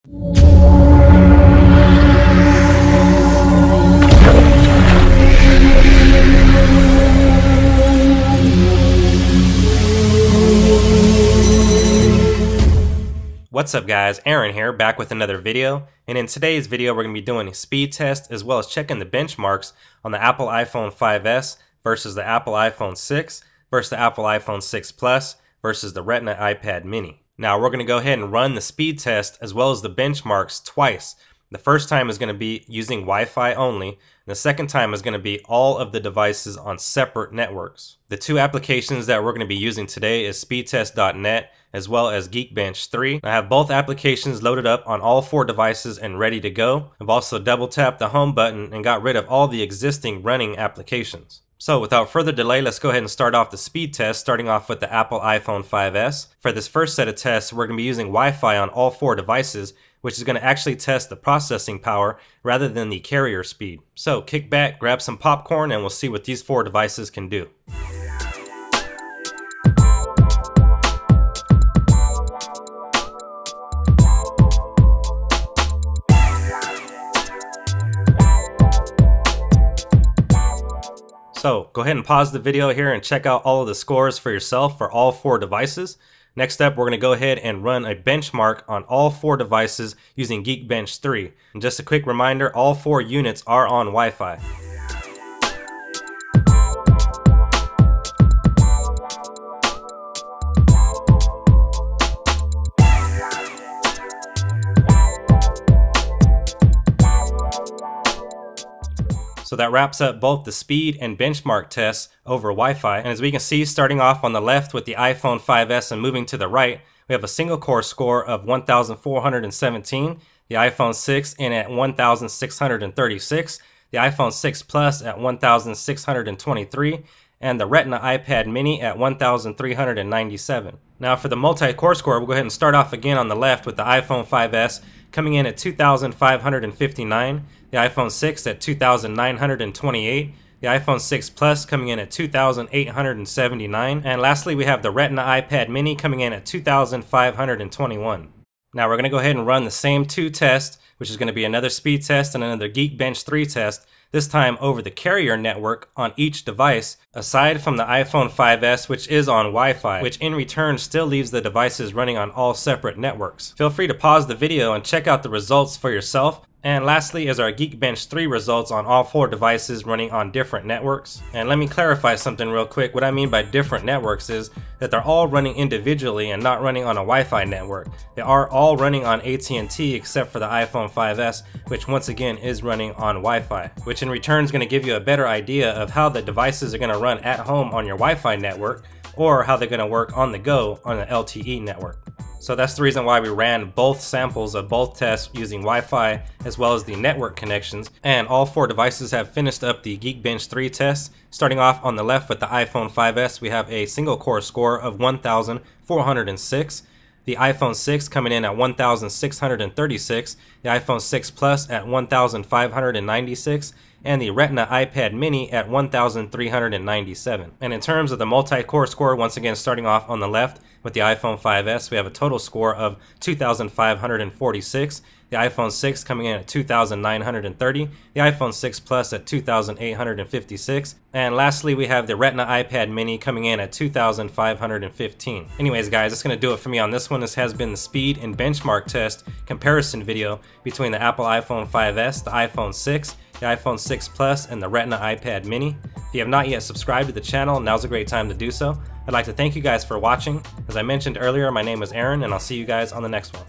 What's up guys, Aaron here, back with another video, and in today's video we're going to be doing a speed test as well as checking the benchmarks on the Apple iPhone 5S versus the Apple iPhone 6 versus the Apple iPhone 6 Plus versus the Retina iPad mini. Now we're going to go ahead and run the speed test as well as the benchmarks twice. The first time is going to be using Wi-Fi only, and the second time is going to be all of the devices on separate networks. The two applications that we're going to be using today is speedtest.net as well as Geekbench 3. I have both applications loaded up on all four devices and ready to go. I've also double tapped the home button and got rid of all the existing running applications. So without further delay, let's go ahead and start off the speed test, starting off with the Apple iPhone 5S. For this first set of tests, we're going to be using Wi-Fi on all four devices, which is going to actually test the processing power rather than the carrier speed. So kick back, grab some popcorn, and we'll see what these four devices can do. So go ahead and pause the video here and check out all of the scores for yourself for all four devices. Next up, we're going to go ahead and run a benchmark on all four devices using Geekbench 3. And just a quick reminder, all four units are on Wi-Fi. So that wraps up both the speed and benchmark tests over Wi-Fi. And as we can see, starting off on the left with the iPhone 5S and moving to the right, we have a single core score of 1,417, the iPhone 6 in at 1,636, the iPhone 6 Plus at 1,623, and the Retina iPad mini at 1,397. Now for the multi-core score, we'll go ahead and start off again on the left with the iPhone 5S coming in at 2,559, the iPhone 6 at 2,928, the iPhone 6 Plus coming in at 2,879, and lastly we have the Retina iPad mini coming in at 2,521. Now we're going to go ahead and run the same two tests, which is going to be another speed test and another Geekbench 3 test, this time over the carrier network on each device, aside from the iPhone 5S, which is on Wi-Fi, which in return still leaves the devices running on all separate networks. Feel free to pause the video and check out the results for yourself. And lastly is our Geekbench 3 results on all four devices running on different networks. And let me clarify something real quick. What I mean by different networks is that they're all running individually and not running on a Wi-Fi network. They are all running on AT&T except for the iPhone 5S, which once again is running on Wi-Fi, which in return is going to give you a better idea of how the devices are going to run at home on your Wi-Fi network or how they're going to work on the go on the LTE network. So that's the reason why we ran both samples of both tests using Wi-Fi as well as the network connections, and all four devices have finished up the Geekbench 3 test. Starting off on the left with the iPhone 5S, we have a single core score of 1,406, the iPhone 6 coming in at 1,636, the iPhone 6 Plus at 1,596, and the Retina iPad mini at 1,397. And in terms of the multi-core score, once again starting off on the left with the iPhone 5S, we have a total score of 2,546, the iPhone 6 coming in at 2,930, the iPhone 6 Plus at 2,856, and lastly we have the Retina iPad mini coming in at 2,515. Anyways guys, that's going to do it for me on this one. This has been the speed and benchmark test comparison video between the Apple iPhone 5S, the iPhone 6, the iPhone 6 Plus, and the Retina iPad mini. If you have not yet subscribed to the channel, now's a great time to do so. I'd like to thank you guys for watching. As I mentioned earlier, my name is Aaron, and I'll see you guys on the next one.